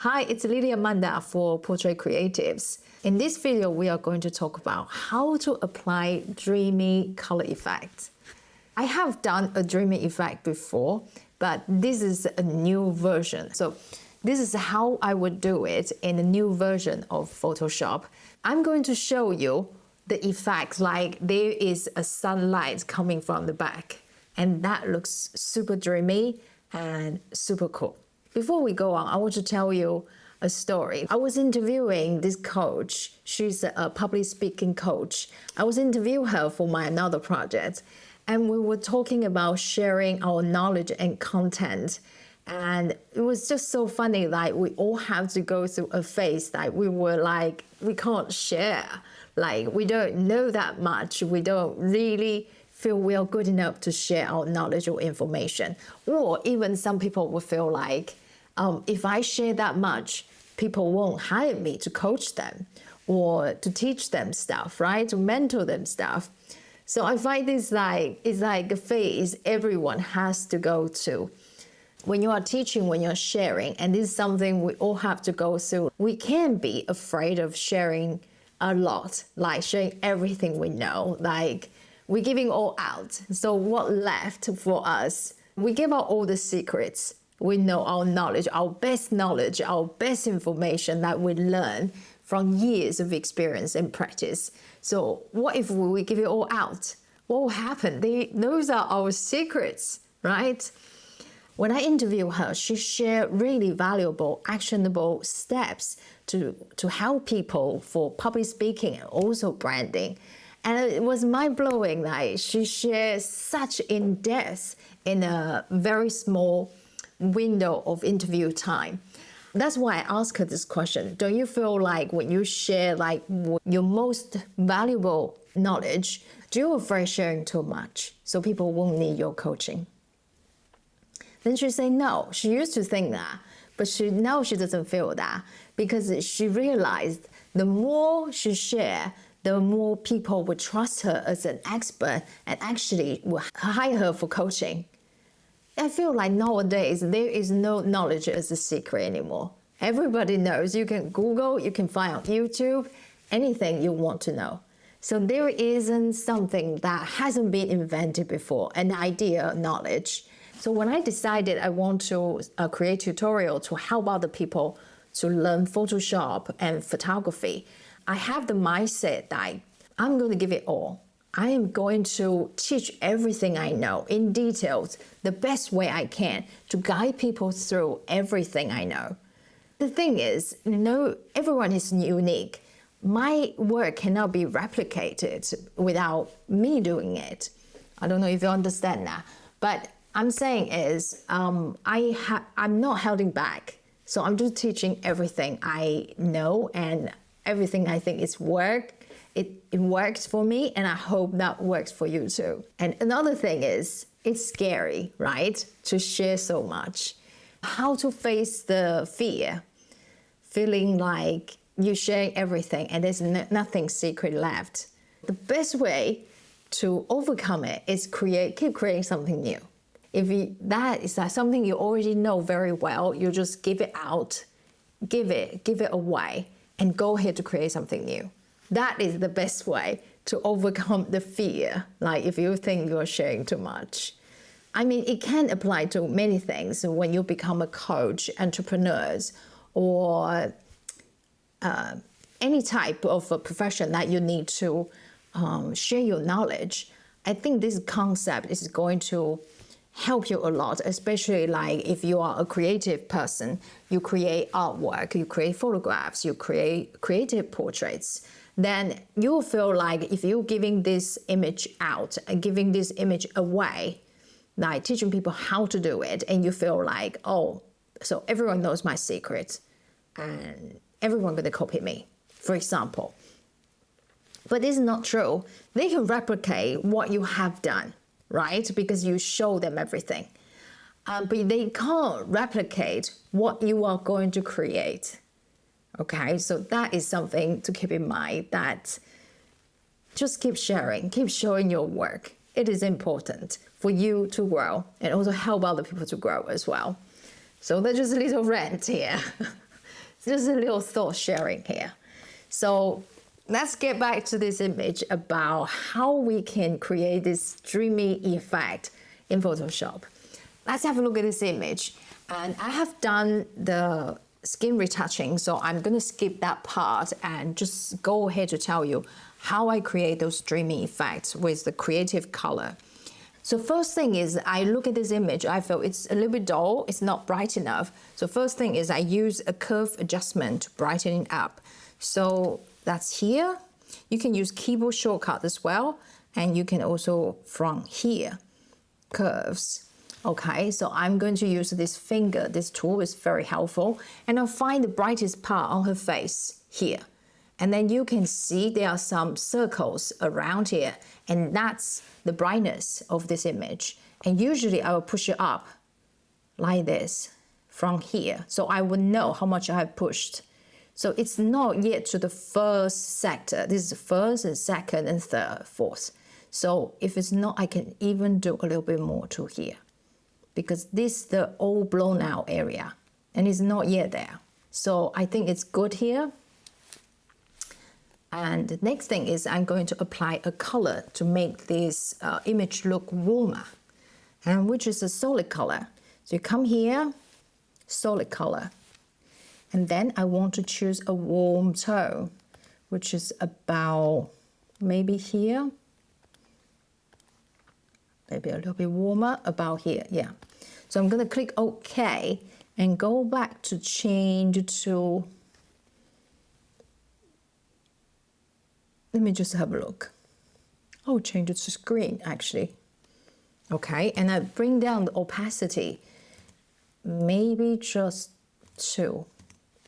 Hi, it's Lydia Manda for Portrait Creatives. In this video, we are going to talk about how to apply dreamy color effect. I have done a dreamy effect before, but this is a new version. So this is how I would do it in a new version of Photoshop. I'm going to show you the effect like there is a sunlight coming from the back, and that looks super dreamy and super cool. Before we go on, I want to tell you a story. I was interviewing this coach. She's a public speaking coach. I was interviewing her for my another project, and we were talking about sharing our knowledge and content. And it was just so funny, like we all have to go through a phase that we were like, we can't share. Like we don't know that much. We don't really feel we are good enough to share our knowledge or information. Or even some people will feel like, if I share that much, people won't hire me to coach them or to teach them stuff, right? To mentor them stuff. So I find this it's like a phase everyone has to go to. When you are teaching, when you're sharing, and this is something we all have to go through, we can be afraid of sharing a lot, like sharing everything we know, like we're giving all out. So what left for us? We give out all the secrets. We know our knowledge, our best information that we learn from years of experience and practice. So what if we give it all out? What will happen? Those are our secrets, right? When I interview her, she shared really valuable, actionable steps to help people for public speaking and also branding. And it was mind-blowing, like she shared such in-depth in a very small window of interview time. That's why I asked her this question. Don't you feel like when you share like your most valuable knowledge, do you afraid sharing too much so people won't need your coaching? Then she said no. She used to think that, but now she doesn't feel that because she realized the more she shared, the more people would trust her as an expert and actually will hire her for coaching. I feel like nowadays there is no knowledge as a secret anymore. Everybody knows. You can Google, you can find on YouTube, anything you want to know. So there isn't something that hasn't been invented before, an idea, knowledge. So when I decided I want to create tutorial to help other people to learn Photoshop and photography, I have the mindset that I'm going to give it all. I am going to teach everything I know in details, the best way I can to guide people through everything I know. The thing is, everyone is unique. My work cannot be replicated without me doing it. I don't know if you understand that, but I'm saying is I'm not holding back. So I'm just teaching everything I know and everything I think is work. It works for me, and I hope that works for you too. And another thing is, it's scary, right? To share so much. How to face the fear, feeling like you're sharing everything and there's nothing secret left. The best way to overcome it is keep creating something new. If that is something you already know very well, you just give it out, give it away, and go ahead to create something new. That is the best way to overcome the fear, like if you think you're sharing too much. I mean, it can apply to many things when you become a coach, entrepreneurs, or any type of a profession that you need to share your knowledge. I think this concept is going to help you a lot, especially like if you are a creative person, you create artwork, you create photographs, you create creative portraits, then you'll feel like if you're giving this image out and giving this image away, like teaching people how to do it, and you feel like, oh, so everyone knows my secrets and everyone gonna copy me, for example. But this is not true. They can replicate what you have done, right? Because you show them everything. But they can't replicate what you are going to create. Okay, so that is something to keep in mind, that just keep sharing, keep showing your work. It is important for you to grow and also help other people to grow as well. So that's just a little rant here. Just a little thought sharing here. So let's get back to this image about how we can create this dreamy effect in Photoshop. Let's have a look at this image. And I have done the skin retouching, so I'm going to skip that part and just go ahead to tell you how I create those dreamy effects with the creative color. So first thing is I look at this image, I feel it's a little bit dull, it's not bright enough. So first thing is I use a curve adjustment to brighten it up. So that's here. You can use keyboard shortcut as well, and you can also from here, curves. Okay, so I'm going to use this finger. This tool is very helpful. And I'll find the brightest part on her face here. And then you can see there are some circles around here. And that's the brightness of this image. And usually I will push it up like this from here. So I will know how much I have pushed. So it's not yet to the first sector. This is the first and second and third, fourth. So if it's not, I can even do a little bit more to here, because this is the all blown out area and it's not yet there. So I think it's good here. And the next thing is I'm going to apply a color to make this image look warmer, and which is a solid color. So you come here, solid color. And then I want to choose a warm tone, which is about maybe here. Maybe a little bit warmer, about here, yeah. So I'm gonna click OK and go back to change to, let me just have a look. Oh, change it to screen actually. Okay, and I bring down the opacity, maybe just 2.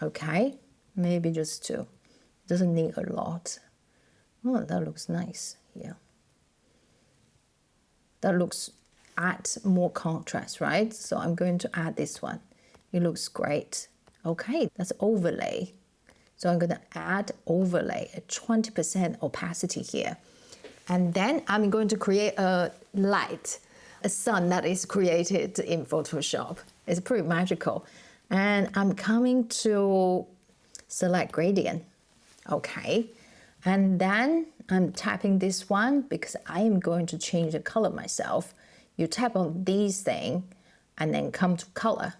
Okay, maybe just 2. Doesn't need a lot. Oh, that looks nice, yeah. That looks add more contrast, right? So I'm going to add this one. It looks great. Okay, that's overlay. So I'm going to add overlay at 20% opacity here. And then I'm going to create a light, a sun that is created in Photoshop. It's pretty magical. And I'm coming to select gradient. Okay. And then I'm tapping this one because I am going to change the color myself. You tap on these things and then come to color.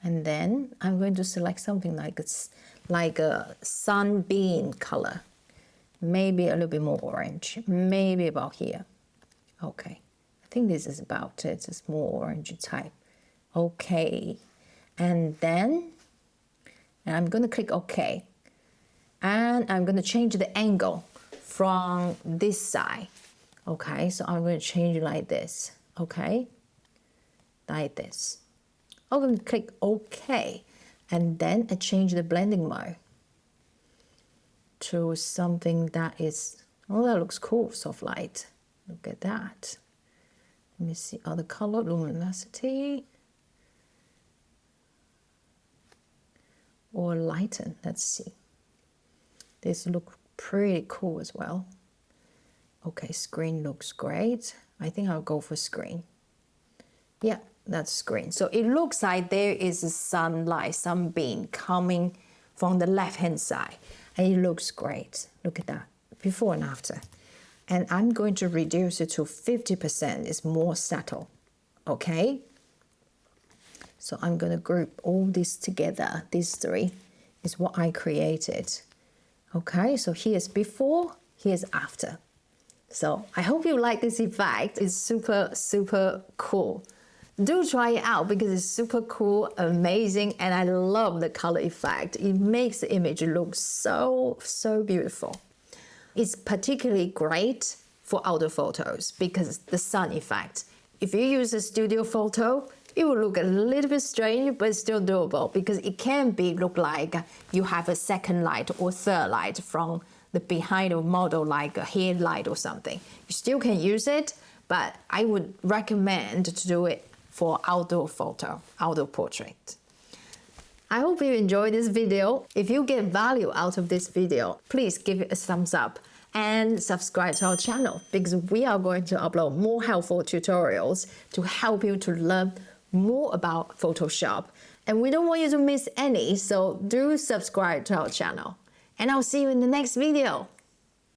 And then I'm going to select something like a sunbeam color. Maybe a little bit more orange, maybe about here. Okay, I think this is about it. It's more orange type. Okay, and then I'm going to click OK. And I'm going to change the angle from this side. Okay, so I'm going to change it like this. Okay, like this. I'm going to click OK. And then I change the blending mode to something that is, oh, that looks cool, soft light. Look at that. Let me see other color, luminosity. Or lighten, let's see. This looks pretty cool as well. Okay, screen looks great. I think I'll go for screen. Yeah, that's screen. So it looks like there is a sunlight, sunbeam coming from the left-hand side. And it looks great. Look at that, before and after. And I'm going to reduce it to 50%. It's more subtle, okay? So I'm going to group all this together. These 3 is what I created. Okay, so here's before, here's after. So I hope you like this effect. It's super, super cool. Do try it out because it's super cool, amazing, and I love the color effect. It makes the image look so, so beautiful. It's particularly great for outdoor photos because the sun effect. If you use a studio photo, it will look a little bit strange, but it's still doable because it can look like you have a second light or third light from the behind of model, like a headlight or something. You still can use it, but I would recommend to do it for outdoor photo, outdoor portrait. I hope you enjoyed this video. If you get value out of this video, please give it a thumbs up and subscribe to our channel because we are going to upload more helpful tutorials to help you to learn more about Photoshop And we don't want you to miss any, so do subscribe to our channel. And I'll see you in the next video.